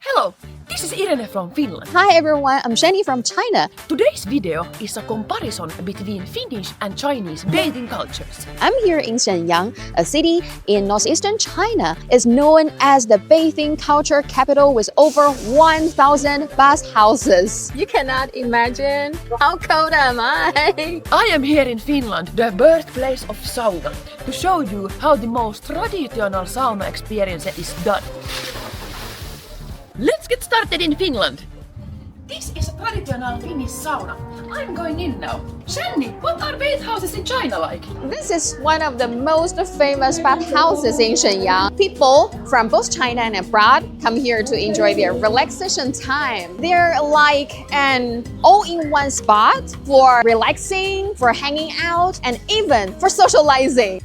Hello, this is Irene from Finland. Hi everyone, I'm Shanny from China. Today's video is a comparison between Finnish and Chinese bathing cultures. I'm here in Shenyang, a city in northeastern China. It's known as the bathing culture capital with over 1,000 bathhouses. You cannot imagine how cold am I? I am here in Finland, the birthplace of sauna, to show you how the most traditional sauna experience is done. Let's get started in Finland. This is a traditional Finnish sauna. I'm going in now. Shanny, what are bathhouses in China like? This is one of the most famous bathhouses in Shenyang. People from both China and abroad come here to enjoy their relaxation time. They're like an all-in-one spot for relaxing, for hanging out, and even for socializing.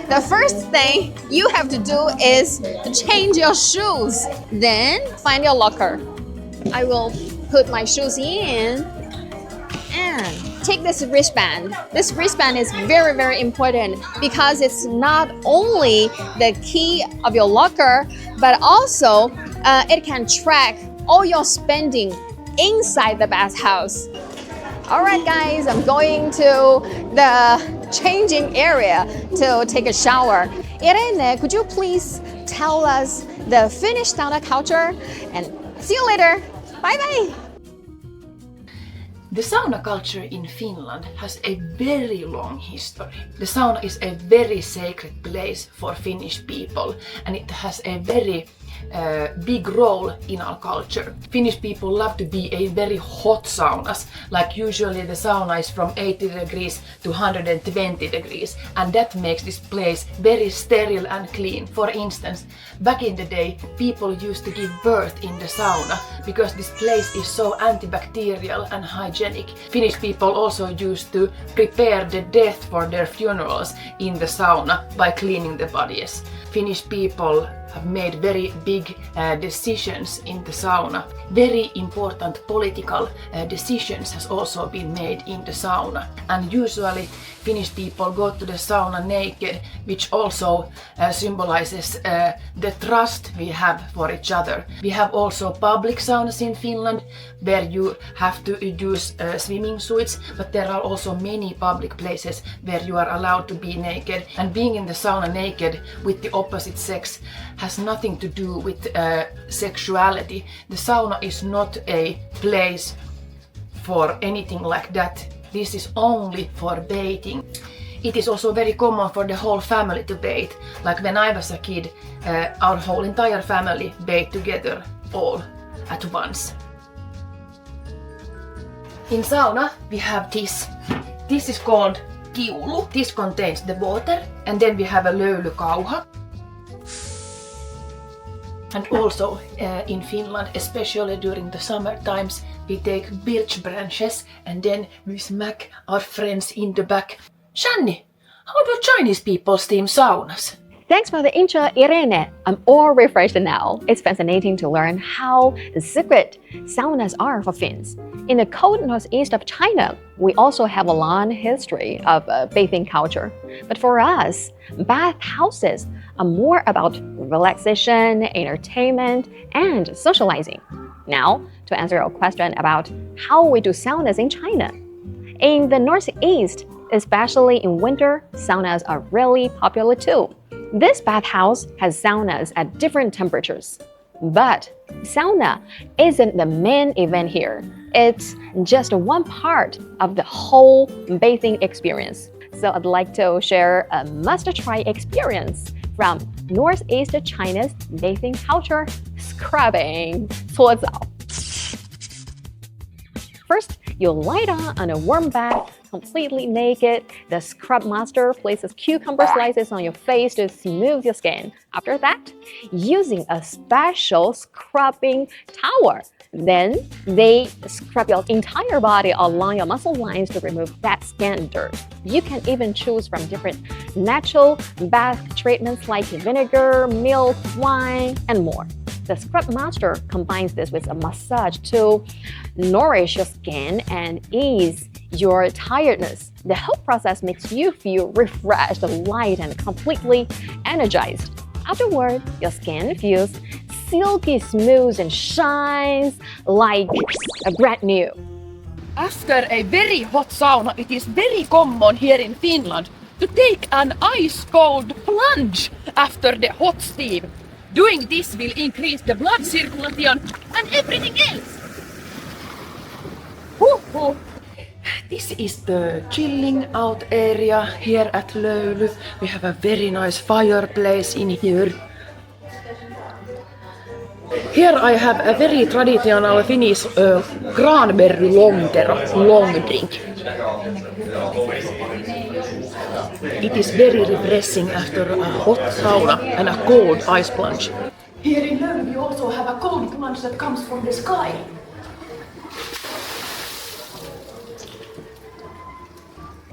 The first thing you have to do is to change your shoes. Then find your locker. I will put my shoes in and take this wristband. This wristband is very, very important because it's not only the key of your locker, but also it can track all your spending inside the bathhouse. All right, guys, I'm going to the changing area to take a shower. Irene, could you please tell us the Finnish sauna culture? And see you later. Bye-bye. The sauna culture in Finland has a very long history. The sauna is a very sacred place for Finnish people, and it has a very big role in our culture. Finnish people love to be in very hot saunas, like usually the sauna is from 80 degrees to 120 degrees, and that makes this place very sterile and clean. For instance, back in the day, people used to give birth in the sauna because this place is so antibacterial and hygienic. Finnish people also used to prepare the death for their funerals in the sauna by cleaning the bodies. Finnish people have made very big decisions in the sauna. Very important political decisions has also been made in the sauna. And usually Finnish people go to the sauna naked, which also symbolizes the trust we have for each other. We have also public saunas in Finland where you have to use swimming suits, but there are also many public places where you are allowed to be naked. And being in the sauna naked with the opposite sex has nothing to do with sexuality. The sauna is not a place for anything like that. This is only for bathing. It is also very common for the whole family to bathe. Like when I was a kid, our whole entire family bathed together all at once. In sauna we have this. This is called kiulu. This contains the water, and then we have a löylykauha. And also in Finland, especially during the summer times, we take birch branches and then we smack our friends in the back. Shanny, how do Chinese people steam saunas? Thanks for the intro, Irene. I'm all refreshed now. It's fascinating to learn how secret saunas are for Finns. In the cold northeast of China, we also have a long history of bathing culture. But for us, bathhouses are more about relaxation, entertainment, and socializing. Now, to answer your question about how we do saunas in China. In the northeast, especially in winter, saunas are really popular too. This bathhouse has saunas at different temperatures. But sauna isn't the main event here. It's just one part of the whole bathing experience. So I'd like to share a must-try experience from northeast China's bathing culture, scrubbing, 搓澡. First, you lie down on a warm bath, completely naked. The scrub master places cucumber slices on your face to smooth your skin. After that, using a special scrubbing towel, then they scrub your entire body along your muscle lines to remove that skin dirt. You can even choose from different natural bath treatments like vinegar, milk, wine, and more. The Scrub Master combines this with a massage to nourish your skin and ease your tiredness. The whole process makes you feel refreshed, light, and completely energized. Afterward, your skin feels silky smooth and shines like a brand new. After a very hot sauna, it is very common here in Finland to take an ice cold plunge after the hot steam. Doing this will increase the blood circulation and everything else. Woo-hoo. This is the chilling out area here at Löyly. We have a very nice fireplace in here. Here I have a very traditional Finnish cranberry lonkero long drink. It is very refreshing after a hot sauna and a cold ice plunge. Here in Löyly we also have a cold plunge that comes from the sky.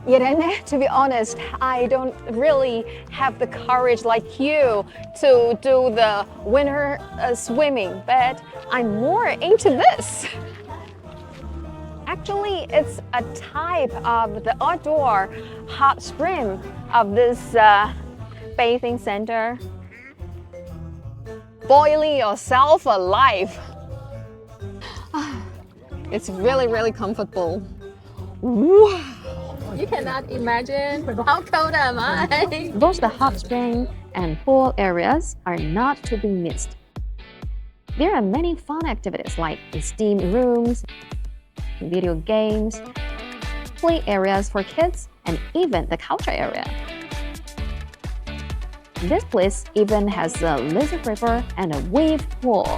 Irene, to be honest, I don't really have the courage like you to do the winter swimming, but I'm more into this. Actually, it's a type of the outdoor hot spring of this bathing center. Boiling yourself alive. It's really, really comfortable. Wow. You cannot imagine how cold am I. Both the hot spring and pool areas are not to be missed. There are many fun activities like the steam rooms, video games, play areas for kids, and even the culture area. This place even has a lazy river and a wave pool.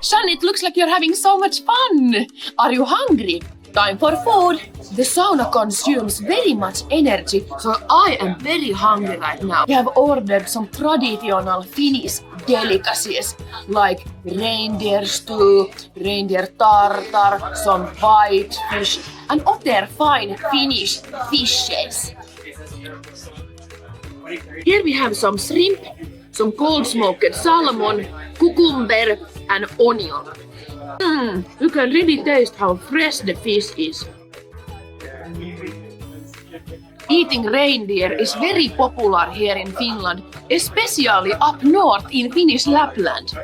Shanny, it looks like you're having so much fun! Are you hungry? Time for food! The sauna consumes very much energy, so I am very hungry right now. We have ordered some traditional Finnish delicacies like reindeer stew, reindeer tartar, some white fish, and other fine Finnish fishes. Here we have some shrimp, some cold smoked salmon, cucumber, and onion. You can really taste how fresh the fish is. Eating reindeer is very popular here in Finland, especially up north in Finnish Lapland.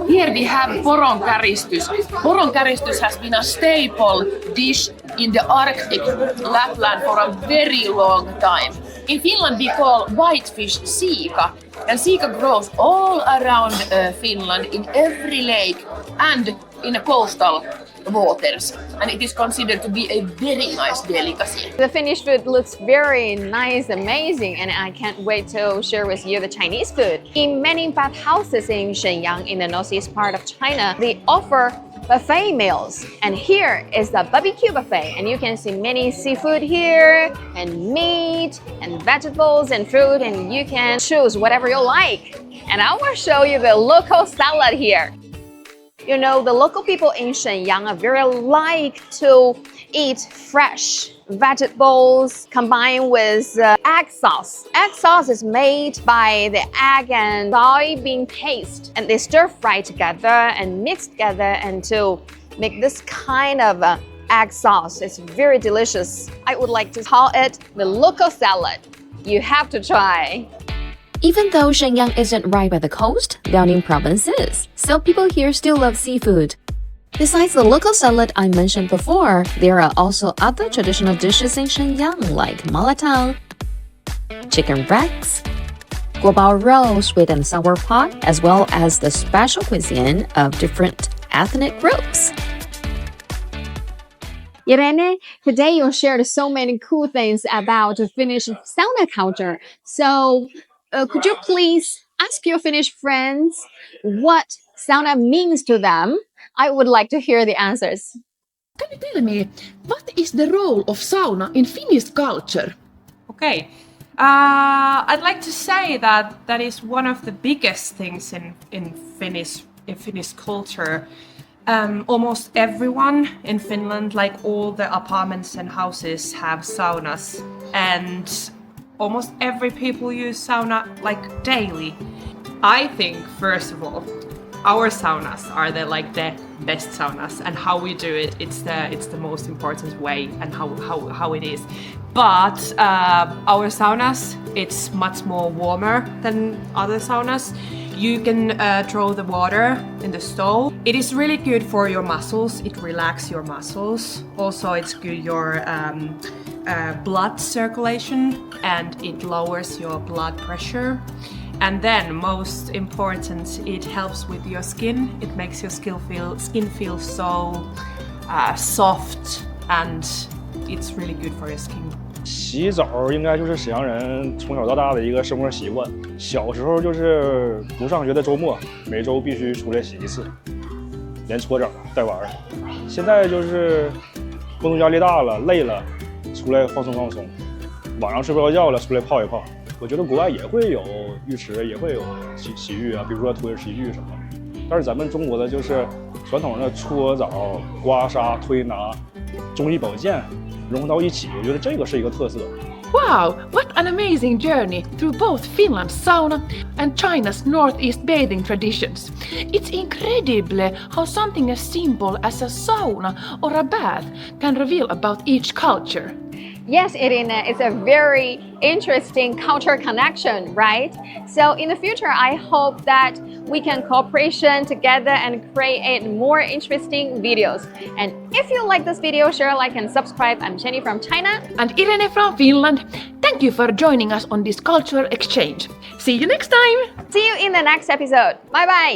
Here we have poronkäristus. Poronkäristus has been a staple dish in the Arctic Lapland for a very long time. In Finland we call whitefish siika, and siika grows all around Finland in every lake and in the coastal waters, and it is considered to be a very nice delicacy. The Finnish food looks very nice, amazing, and I can't wait to share with you the Chinese food. In many bathhouses in Shenyang, in the northeast part of China, they offer buffet meals, and here is the barbecue buffet, and you can see many seafood here, and meat, and vegetables, and fruit, and you can choose whatever you like. And I will show you the local salad here. You know, the local people in Shenyang are very like to eat fresh vegetables combined with egg sauce. Egg sauce is made by the egg and soybean paste, and they stir fry together and mix together and to make this kind of egg sauce. It's very delicious. I would like to call it the local salad. You have to try. Even though Shenyang isn't right by the coast, Liaoning province is, so people here still love seafood. Besides the local salad I mentioned before, there are also other traditional dishes in Shenyang like malatang, chicken rex, guobao roll, sweet and sour pot, as well as the special cuisine of different ethnic groups. Irene, today you shared so many cool things about Finnish sauna culture. So, could you please ask your Finnish friends what sauna means to them? I would like to hear the answers. Can you tell me, what is the role of sauna in Finnish culture? Okay, I'd like to say that that is one of the biggest things in Finnish culture. Almost everyone in Finland, like all the apartments and houses, have saunas, and almost every people use sauna like daily. I think, first of all, our saunas are the best saunas, and how we do it, it's the most important way, and how it is. But our saunas, it's much more warmer than other saunas. You can throw the water in the stove. It is really good for your muscles. It relaxes your muscles. Also, it's good your blood circulation, and it lowers your blood pressure. And then, most important, it helps with your skin. It makes your skin feel so soft, and it's really good for your skin. 洗澡应该就是沈阳人从小到大的一个生活习惯。小时候就是不上学的周末，每周必须出来洗一次，连搓澡带玩。现在就是工作压力大了，累了，出来放松放松。晚上睡不着觉了，出来泡一泡。我觉得国外也会有浴池，也会有洗浴啊，比如说土耳其浴什么。但是咱们中国的就是传统的搓澡、刮痧、推拿、中医保健融合到一起，我觉得这个是一个特色。Wow, what an amazing journey through both Finland's sauna and China's northeast bathing traditions. It's incredible how something as simple as a sauna or a bath can reveal about each culture. Yes, Irene, it's a very interesting culture connection, right? So in the future, I hope that we can cooperation together and create more interesting videos. And if you like this video, share, like, and subscribe. I'm Shanny from China. And Irene from Finland. Thank you for joining us on this cultural exchange. See you next time! See you in the next episode. Bye bye!